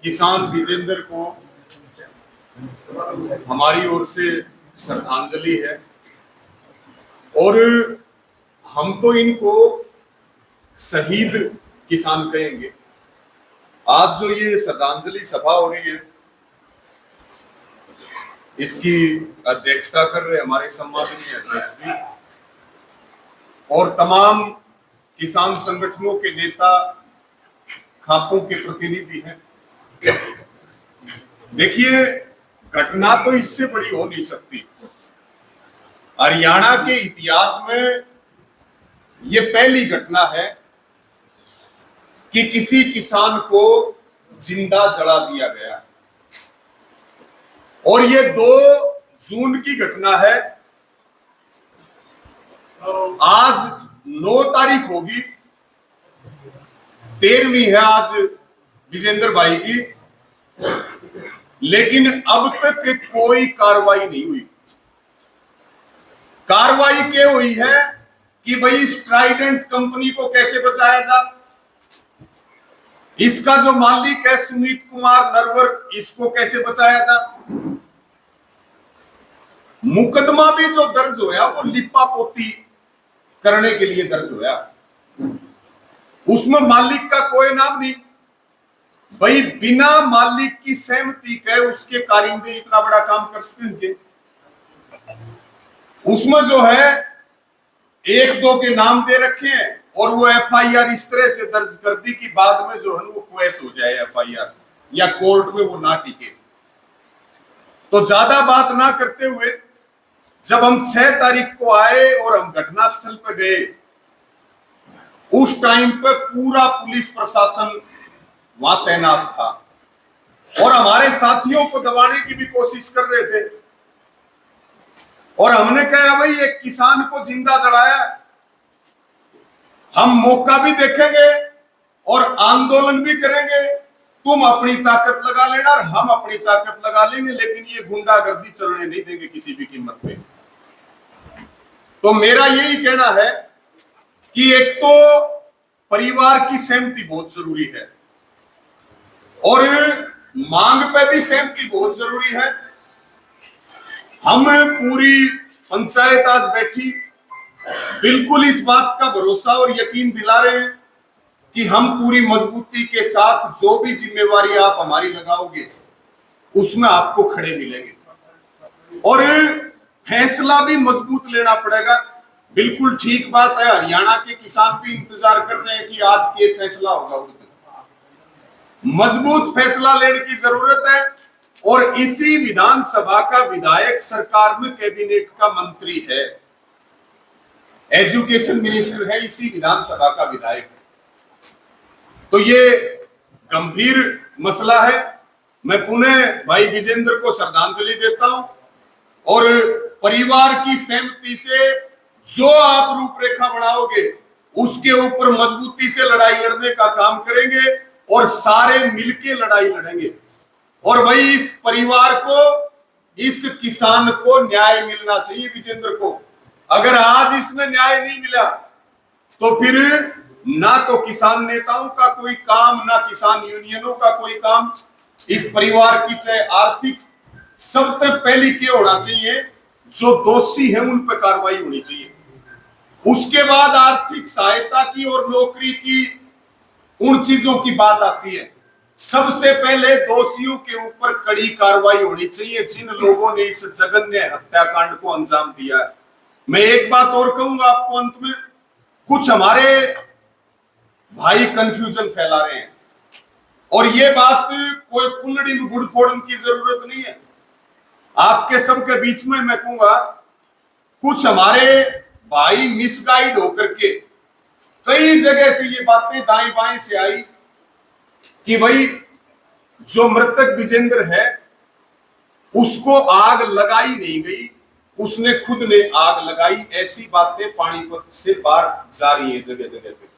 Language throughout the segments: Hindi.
किसान विजेंद्र को हमारी ओर से श्रद्धांजलि है और हम तो इनको शहीद किसान कहेंगे। आज जो ये श्रद्धांजलि सभा हो रही है, इसकी अध्यक्षता कर रहे हमारे सम्माननीय अध्यक्ष जी और तमाम किसान संगठनों के नेता, खापों के प्रतिनिधि हैं। देखिए, घटना तो इससे बड़ी हो नहीं सकती। हरियाणा के इतिहास में ये पहली घटना है कि किसी किसान को जिंदा जला दिया गया और ये 2 जून की घटना है। आज 9 तारीख होगी, 13वीं है आज विजेंद्र भाई की, लेकिन अब तक कोई कार्रवाई नहीं हुई। कार्रवाई क्या हुई है कि भाई स्ट्राइडेंट कंपनी को कैसे बचाया जा, इसका जो मालिक है सुमित कुमार नरवर, इसको कैसे बचाया जा। मुकदमा भी जो दर्ज होया वो लिपा पोती करने के लिए दर्ज होया, उसमें मालिक का कोई नाम नहीं। भाई बिना मालिक की सहमति के उसके कारिंदे इतना बड़ा काम कर सकेंगे? उसमें जो है 1-2 के नाम दे रखे हैं और वो एफआईआर इस तरह से दर्ज कर दी कि बाद में जो है वो क्वेश हो जाए एफआईआर या कोर्ट में वो ना टिके। तो ज्यादा बात ना करते हुए जब हम 6 तारीख को आए और हम घटनास्थल पर गए, उस टाइम पे पूरा पुलिस प्रशासन वहां तैनात था और हमारे साथियों को दबाने की भी कोशिश कर रहे थे। और हमने कहा भाई एक किसान को जिंदा जलाया, हम मौका भी देखेंगे और आंदोलन भी करेंगे। तुम अपनी ताकत लगा लेना और हम अपनी ताकत लगा लेंगे, लेकिन ये गुंडागर्दी चलने नहीं देंगे किसी भी कीमत पे। तो मेरा यही कहना है कि एक तो परिवार की सहमति बहुत जरूरी है और मांग पे भी सहमति बहुत जरूरी है। हम पूरी पंचायत आज बैठी बिल्कुल इस बात का भरोसा और यकीन दिला रहे हैं कि हम पूरी मजबूती के साथ जो भी जिम्मेवारी आप हमारी लगाओगे उसमें आपको खड़े मिलेंगे और फैसला भी मजबूत लेना पड़ेगा। बिल्कुल ठीक बात है, हरियाणा के किसान भी इंतजार कर रहे हैं कि आज के फैसला होगा। मजबूत फैसला लेने की जरूरत है और इसी विधानसभा का विधायक सरकार में कैबिनेट का मंत्री है, एजुकेशन मिनिस्टर है, इसी विधानसभा का विधायक। तो ये गंभीर मसला है। मैं पुनः भाई विजेंद्र को श्रद्धांजलि देता हूं और परिवार की सहमति से जो आप रूपरेखा बनाओगे उसके ऊपर मजबूती से लड़ाई लड़ने का काम करेंगे और सारे मिलके लड़ाई लड़ेंगे। और भाई इस परिवार को, इस किसान को न्याय मिलना चाहिए। विजेंद्र को अगर आज इसमें न्याय नहीं मिला तो फिर ना तो किसान नेताओं का कोई काम, ना किसान यूनियनों का कोई काम। इस परिवार की चाहे आर्थिक, सबसे पहले क्या होना चाहिए, जो दोषी है उन पर कार्रवाई होनी चाहिए। उसके बाद आर्थिक सहायता की और नौकरी की, उन चीजों की बात आती है। सबसे पहले दोषियों के ऊपर कड़ी कार्रवाई होनी चाहिए जिन लोगों ने इस जघन्य हत्याकांड को अंजाम दिया है। मैं एक बात और कहूंगा आपको अंत में, कुछ हमारे भाई कंफ्यूजन फैला रहे हैं और ये बात कोई कुंडली में गुड़ फोड़ने की जरूरत नहीं है। आपके सबके बीच में मैं कहूंगा, कुछ हमारे भाई मिसगाइड होकर के कई जगह से ये बातें दाएं बाएं से आई कि भाई जो मृतक विजेंद्र है उसको आग लगाई नहीं गई, उसने खुद ने आग लगाई। ऐसी बातें पानीपत से बाहर जा रही है जगह जगह पे।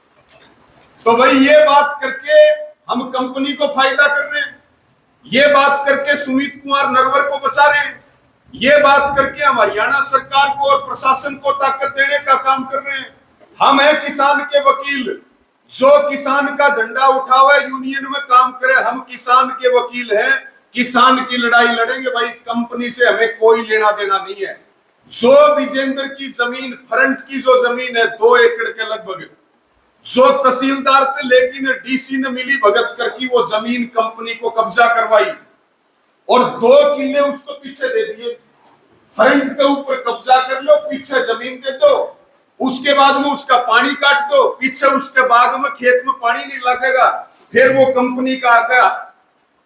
तो भाई ये बात करके हम कंपनी को फायदा कर रहे हैं, ये बात करके सुमित कुमार नरवर को बचा रहे हैं, ये बात करके हम हरियाणा सरकार को और प्रशासन को ताकत देने का काम कर रहे हैं। हम हैं किसान के वकील, जो किसान का झंडा उठावे, यूनियन में काम करे, हम किसान के वकील हैं, किसान की लड़ाई लड़ेंगे भाई, कंपनी से हमें कोई लेना देना नहीं है। जो विजेंद्र की जमीन, फ्रंट की जो जमीन है 2 एकड़ के लगभग, जो तहसीलदार थे लेकिन डीसी ने मिली भगत करके वो जमीन कंपनी को कब्जा करवाई और 2 किले उसको पीछे दे दिए। फ्रंट के ऊपर कब्जा कर लो, पीछे जमीन दे दो, उसके बाद में उसका पानी काट दो, पीछे उसके बाग में खेत में पानी नहीं लगेगा, फिर वो कंपनी का आगे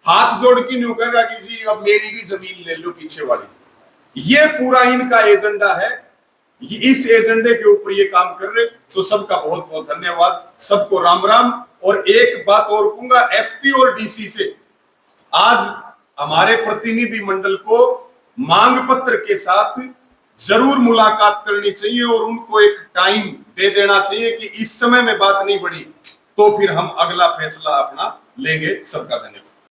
हाथ जोड़ के नहीं कहेगा कि जी अब मेरी भी जमीन ले लो पीछे वाली। ये पूरा इनका एजेंडा है, इस एजेंडे के ऊपर ये काम कर रहे। तो सबका बहुत बहुत धन्यवाद, सबको राम राम। और एक बात और कहूंगा, एसपी और डीसी से आज हमारे प्रतिनिधि मंडल को मांग पत्र के साथ जरूर मुलाकात करनी चाहिए और उनको एक टाइम दे देना चाहिए कि इस समय में बात नहीं बढ़ी तो फिर हम अगला फैसला अपना लेंगे। सबका धन्यवाद।